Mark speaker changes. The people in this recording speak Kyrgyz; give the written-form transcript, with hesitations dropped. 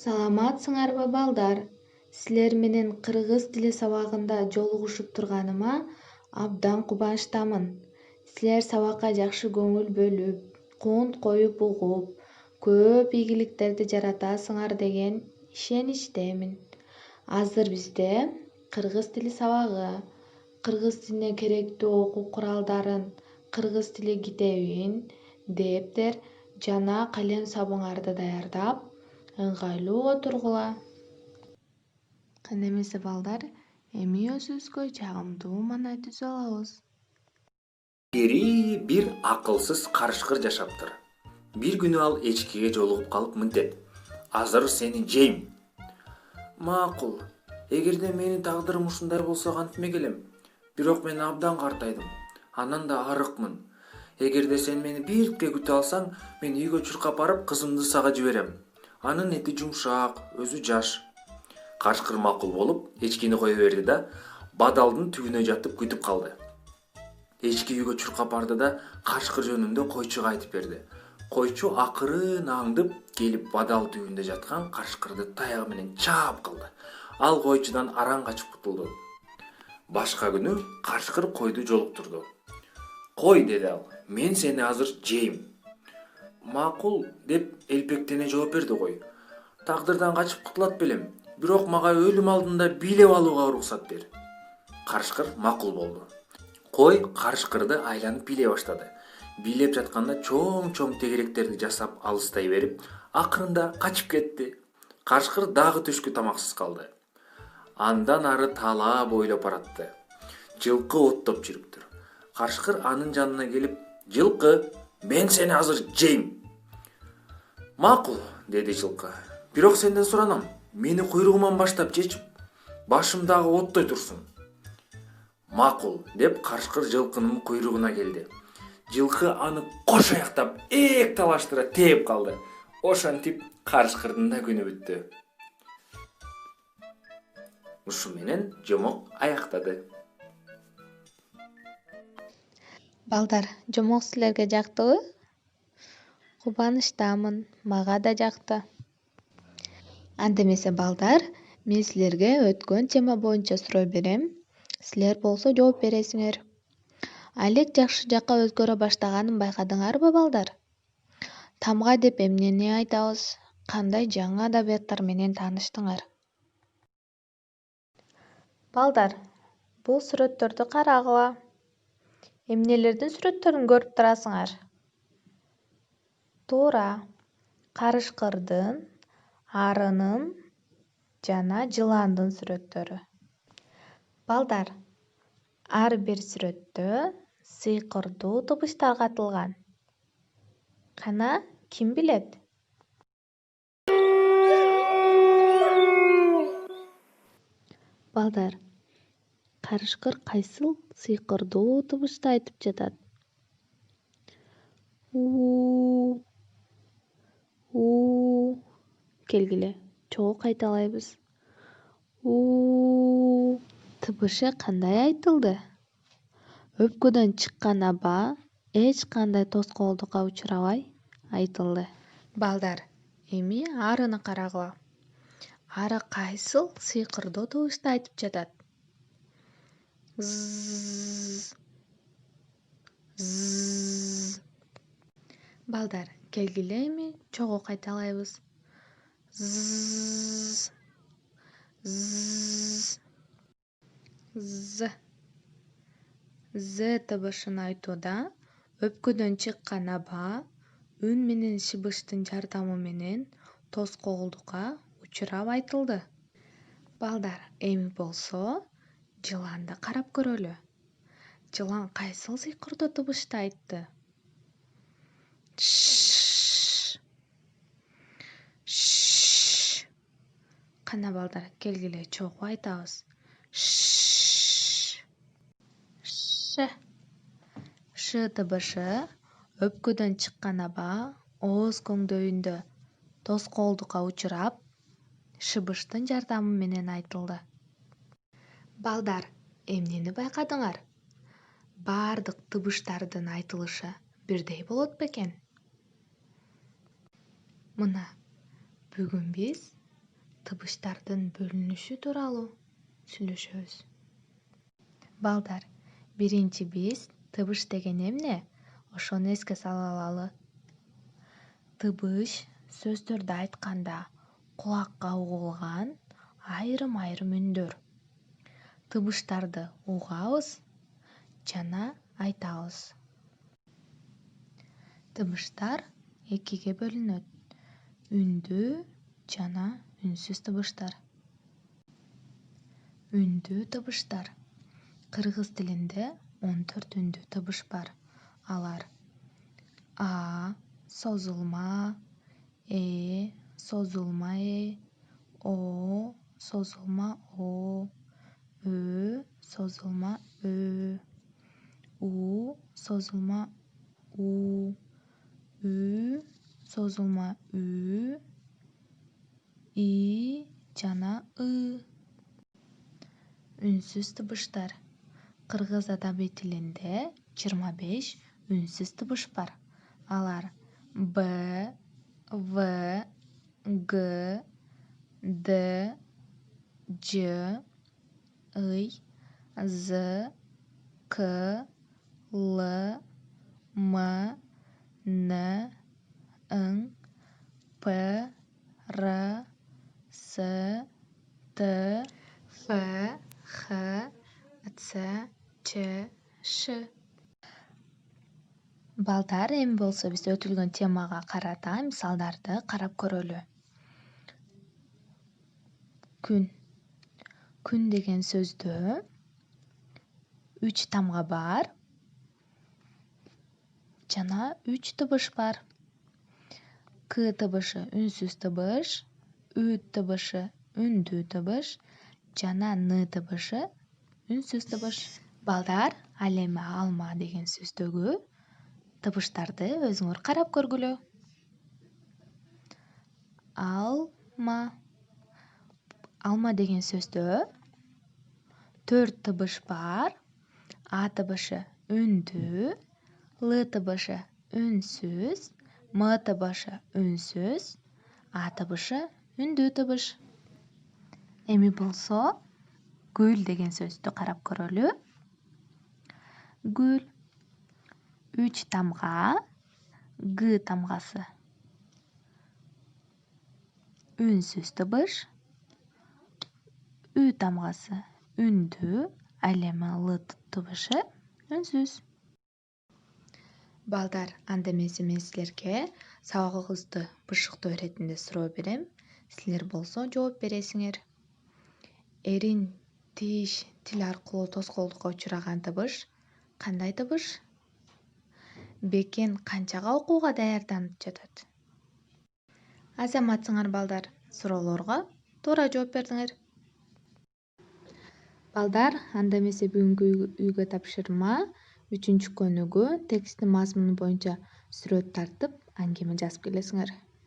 Speaker 1: Саламатсыңарбы балдар? Силер менен кыргыз тили сабагында жолугушуп турганыма абдан кубанычтамын. Силер сабакка жакшы көңүл бөлүп, кунт коюп угуп, көп ийгиликтерди жаратасыңар деген ишеничтемин. Азыр бизде кыргыз тили сабагы, кыргыз тилине керектүү окуу куралдарын, кыргыз тили китебин, дептер жана калем сабыңарды даярдап, ыңгайлуу отургула. Кандай эмесе балдар, эми өзүбүзгө жагымдуу маанай түзүп алабыз.
Speaker 2: Бери бир акылсыз карышкыр жашаптыр. Бир күнү ал эчкиге жолугуп калып мынтет: "Азыр сени жейм." Макул. Эгерде менин тагдырым ушундай болсо кантмек элем? Бирок мен абдан картайдым. Анан да арыкмын. Эгерде сен мени бирке күтө алсаң, мен үйгө чуркап барып кызымды сага жиберем. Анын эти жумшак, өзү жаш. Карышкыр макул болуп, эчкини кое берди да бадалдын түбүнө жатып күтүп калды. Эчки үйгө чуркап барды да карышкыр жөнүндө койчуга айтып берди. Койчу акырын аңдып келип бадал түбүндө жаткан карышкырды таягы менен чаап калды. Ал койчудан араң качып кутулду. Башка күнү карышкыр койду жолуктурду. "Кой", деди ал, "мен сени азыр жейм." "Макул", деп элпектене жооп берди кой. "Тагдырдан качып кутулат белем, бирок мага өлүм алдында бийлеп алууга уруксат бер." Карышкыр макул болду. Кой карышкырды айланып бийлей баштады. Бийлеп жатканда чоң-чоң тегеректерди жасап алыстай берип, акырында качып кетти. Карышкыр дагы түшкү тамаксыз калды. Андан ары талаа бойлоп баратты. Жылкы оттоп жүрүптүр. Карышкыр анын жанына келип: "Жылкы, мен сени азыр жейм." "Макул", деди жылкы. "Бирок сенден суранам, мени куйругуман баштап жечип, башым дагы оттой турсун." "Макул", деп карышкыр жылкынын куйругуна келди. Жылкы аны кош аяктап, талаштыра тээп калды. Ошентип карышкырдын да күнү бүттү. Ушу менен жомок аяктады.
Speaker 1: Балдар, жомок силерге жактыбы? Кубанычтамын, мага да жакты. Анда эмесе балдар, мен силерге өткөн тема боюнча суроо берем. Силер болсо жооп бересиңер. Алек жакшы жакка өзгөрө баштаганын байкадыңарбы балдар? Тамга деп эмнени айтабыз? Кандай жаңы адабияттар менен тааныштыңар? Балдар, бул сүрөттөрдү карагыла. Эмнелердин сүрөттөрүн көрүп турасыңар? Туура. Карышкырдын, арынын жана жыландын сүрөттөрү. Балдар, ар бир сүрөттө сыйкырдуу табыштар катылган. Кана, ким билет? Балдар, карышкыр кайсыл сыйкырдуу табышты айтып жатат? У. Келгиле, чогуу кайталайбыз. У табышы кандай айтылды? Өпкөдөн чыккан аба эч кандай тоскоолдукка учурабай айтылды. Балдар, эми арыны карагыла. Ары кайсыл сыйкырдуу табышты айтып жатат? Балдар, келгиле эми чогуу кайталайбыз. З табышын айтууда өпкөдөн чыккан аба үн менен шыбыштын жардамы менен тоскоолдукка учурап айтылды. Балдар, эми болсо жыланды карап көрөлү. Жылан кайсыл сыйкырдуу табышты айтты? Кана балдар, келгиле чогуу айтабыз. Ш табышы өпкөдөн чыккан аба ооз көңдөйүндө тоскоолдукка учурап, шыбыштын жардамы менен айтылды. Балдар, эмнени байкадыңар? Бардык табыштардын айтылышы бирдей болот бекен? Мына, бүгүн биз тыбыштардын бөлүнүшү тууралуу сүйлөшөбүз. Балдар, биринчи биз тыбыш деген эмне? Ошону эске сала алалы. Тыбыш сөздөрдү айтканда кулакка угулган айрым үндөр. Тыбыштарды угабыз жана айтабыз. Тыбыштар экиге бөлүнөт: үндүү жана үнсүз тыбыштар. Үндүү тыбыштар. Кыргыз тилинде 14 үндүү тыбыш бар. Алар: а созулма, созулма о созулма о, созулма у созулма у, созулма ү, и жана ы. Үнсүз тыбыштар. Кыргыз адабий тилинде 25 үнсүз тыбыш бар. Алар: б, в, г, д, ж, ый, з, к, л, м, н, ң, п, р, с, т, ф, х, ц, ч, ш. Балдар, эми болсо биз өтүлгөн темага карата мисалдарды карап көрөлү. Күн. Күн деген сөздө 3 тамга бар жана 3 тыбыш бар. К тыбышы үнсүз тыбыш, ү тыбышы үндүү тыбыш жана н тыбышы үнсүз тыбыш. Балдар, ал эми алма деген сөздөгү тыбыштарды өзүңөр карап көргүлө. Алма. Алма деген сөздө 4 тыбыш бар. А тыбышы үндүү, Л тыбышы үнсүз, М тыбышы үнсүз, А тыбышы үндүү тыбыш. Эми болсо гүл деген сөздү карап көрөлү. Гүл. 3 тамга, Г тамгасы үнсүз тыбыш, Ү тамгасы үндүү, ал эми Л тыбышы үнсүз. Балдар, анда эмесе мен силерге сабагыңызды бышыктоо иретинде суроо берем. Силер болсо жооп бересиңер. Эрин, тиш, тил аркылуу тоскоолдукка учураган тыбыш кандай тыбыш? Бекен канчага окууга даярданып жатат? Азаматсыңар балдар, суроолорго туура жооп бердиңер. Балдар, анда эмесе бүгүнкү үйгө тапшырма 3-көнүгү тексттин мазмуну боюнча сүрөт тартып, аңгеме жазып келесиңер.